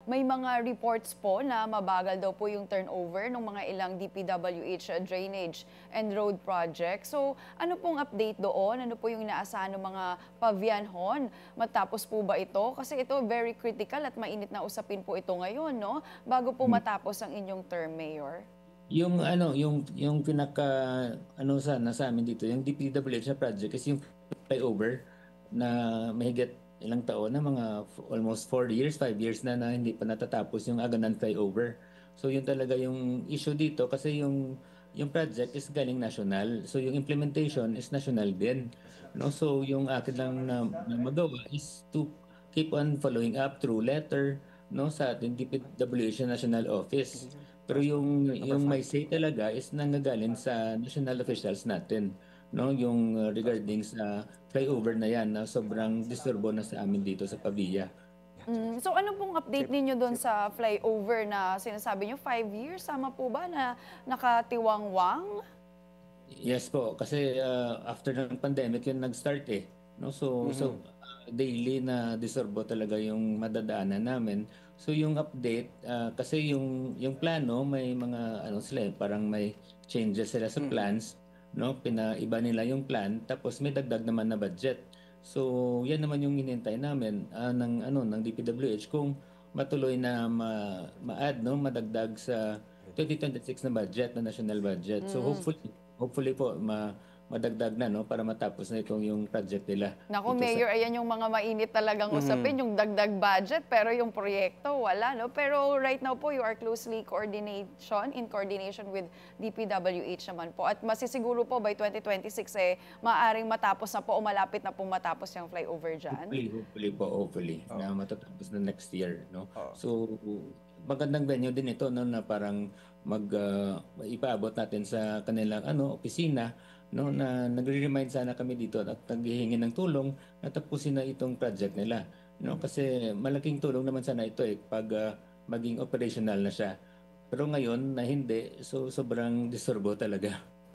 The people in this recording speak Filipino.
may mga reports po na mabagal daw po yung turnover ng mga ilang DPWH drainage and road project. So ano pong update doon? Ano po yung inaasahan ng mga pavyanhon? Matapos po ba ito? Kasi ito very critical at mainit na usapin po ito ngayon, no? Bago po Hmm. matapos ang inyong term, Mayor. Yung ano, yung pinaka ano sana sa amin dito, yung DPWH na project is yung flyover na mahigit ilang taon na almost 4 years, 5 years na hindi pa natatapos yung Aganan flyover. So yun talaga yung issue dito kasi yung project is galing national. So yung implementation is national din. No? So yung akin lang na magawa is to keep on following up through letter no sa ating DPWH National Office. Pero yung may say talaga is nanggagaling sa national officials natin, no? Yung regarding sa flyover na yan na sobrang disturbo na sa amin dito sa Pavia. So ano pong update ninyo doon sa flyover na sinasabi niyo 5 years? Tama po ba na nakatiwangwang? Yes po, kasi after ng pandemic yun nag-start eh. No? Daily na disturbo talaga yung madadaanan namin. So yung update, kasi yung plano may mga ano sila eh, parang may changes sila sa plans, no? Pinaiba nila yung plan tapos may dagdag naman na budget. So yan naman yung hinintay namin ng DPWH kung matuloy na ma-add no, madagdag sa 2026 na budget, na national budget. So hopefully po madagdag na no para matapos na itong yung project nila Naku, dito sa. Mayor, ayan yung mga mainit talagang usapin, yung dagdag budget, pero yung proyekto, wala, no? Pero right now po, you are closely in coordination with DPWH naman po. At masisiguro po by 2026, maaaring matapos na po o malapit na po matapos yung flyover dyan. Hopefully na matatapos na next year, no? So, magandang venue din ito, no, na parang ipaabot natin sa kanilang opisina, no, na nagre-remind sana kami dito at naghihingi ng tulong na tapusin na itong project nila, no? Kasi malaking tulong naman sana ito pag maging operational na siya. Pero ngayon na hindi, so sobrang disturbo talaga.